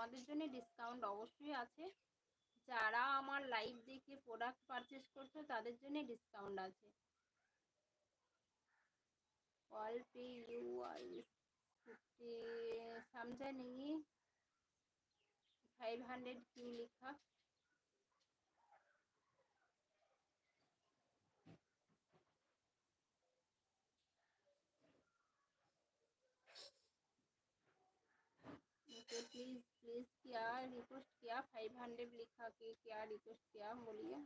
তোমাদের জন্য ডিসকাউন্ট অবশ্যই আছে। যারা আমার লাইভ দেখে প্রোডাক্ট পারচেস করছো তাদের জন্য ডিসকাউন্ট আছে। ऑल पे यू आई समझा नहीं 500 क्यों लिखा। मुझे प्लीज प्लीज क्या रिक्वेस्ट किया 500 लिखा के क्या रिक्वेस्ट किया बोलिए।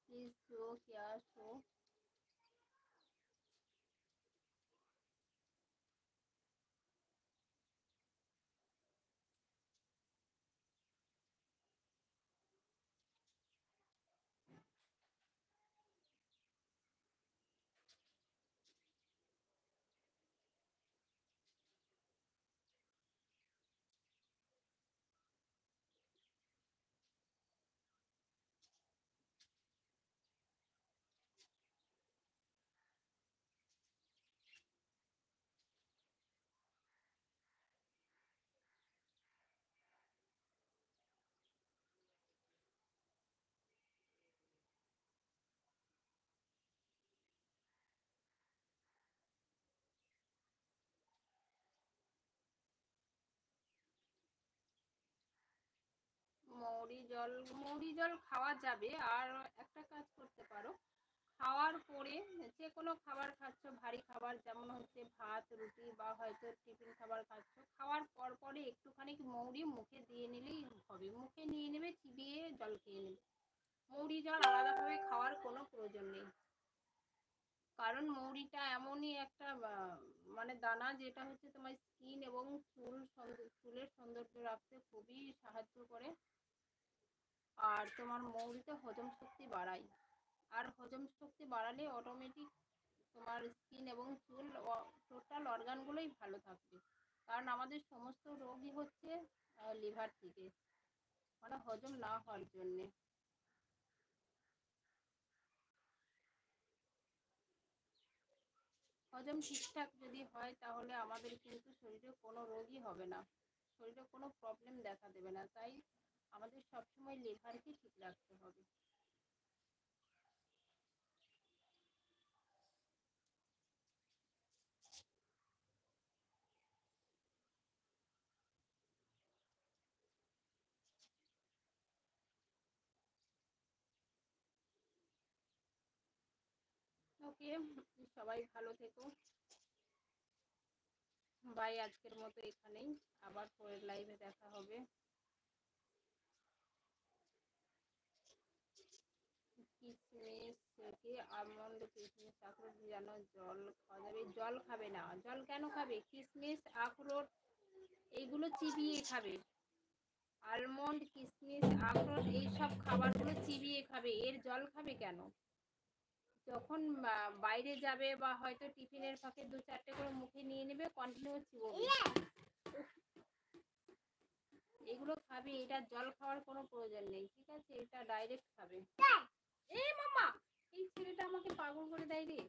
प्लीज शो क्या शो। মৌরি জল খাওয়া যাবে। আর একটা কাজ করতে পারো, খাওয়ার পরে যে কোনো খাবার খাচ্ছ, ভারী খাবার যেমন হচ্ছে ভাত রুটি বা হয়তো টিফিন খাবার খাচ্ছ, খাওয়ার পরে একটুখানি মৌরি মুখে দিয়ে নিলেই হবে। মুখে নিয়ে নেবে, চিবিয়ে জল খেয়ে নেবে। মৌরি জল আলাদাভাবে খাওয়ার কোনো প্রয়োজন নেই, কারণ মৌরিটা এমনই একটা মানে দানা, যেটা হচ্ছে তোমার স্কিন এবং চুলের সৌন্দর্য রাখতে খুবই সাহায্য করে। আর তোমার মৌরিতে হজম শক্তি বাড়ায়, আর হজম শক্তি বাড়ালে অটোমেটিক তোমার স্কিন এবং চুল টোটাল অর্গানগুলোই ভালো থাকবে। কারণ আমাদের সমস্ত রোগই হচ্ছে লিভার থেকে, মানে হজম না হওয়ার জন্যে। হজম ঠিকঠাক যদি হয় তাহলে আমাদের কিন্তু শরীরে কোনো রোগই হবে না, শরীরে কোনো প্রবলেম দেখা দেবে না। তাই আমাদের সবসময় লিভারকে ঠিক রাখতে হবে। ওকে, সবাই ভালো থেকো। বাই, আজকের মতো এখানেই, আবার পরের লাইভে দেখা হবে। কিশমিশ কি আমন্ড কিশমিশ আখরোট যেন জল খাওয়া যাবে? জল খাবে না। জল কেন খাবে? কিশমিশ আখরোট এইগুলো চিবিয়ে খাবে। আলমন্ড কিশমিশ আখরোট এইসব খাবারগুলো চিবিয়ে খাবে, এর জল খাবে কেন? যখন বাইরে যাবে বা হয়তো টিফিনের ফাঁকে 2-4টে করে মুখে নিয়ে নেবে, কন্টিনিউ চিবোবে, এগুলো খাবে। এটা জল খাওয়ার কোনো প্রয়োজন নেই, ঠিক আছে? এটা ডাইরেক্ট খাবে। এই মামা, এই ছেলেটা আমাকে পাগল করে দেয় রে।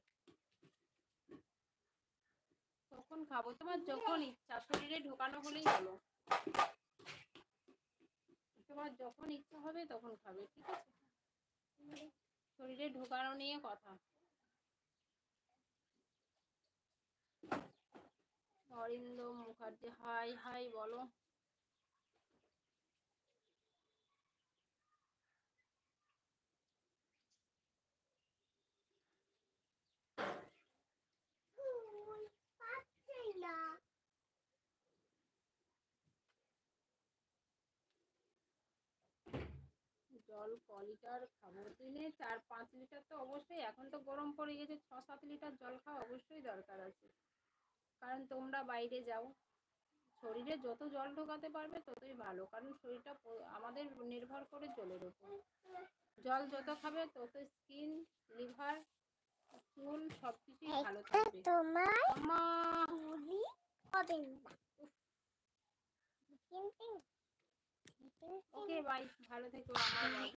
তখন খাবো, তোমার যখন ইচ্ছা, শরীরে ঢোকানো হলেই হলো। তোমার যখন ইচ্ছা হবে তখন খাবে, ঠিক আছে? শরীরে ঢোকানো নিয়ে কথা। অরিন্দম মুখার্জি, হাই হাই বলো। জল ক লিটার খাবো? দিনে 4-5 লিটার তো অবশ্যই। এখন তো গরম পড়ে গেছে, 6-7 লিটার জল খাওয়া অবশ্যই দরকার আছে। কারণ তোমরা বাইরে যাও, শরীরে যত জল ঢোকাতে পারবে ততই ভালো, কারণ শরীরটা আমাদের নির্ভর করে জলের উপর। জল যত খাবে তত স্কিন, লিভার, চুল সবকিছুই ভালো থাকবে। ওকে বাই, ভালো থেকো। আমার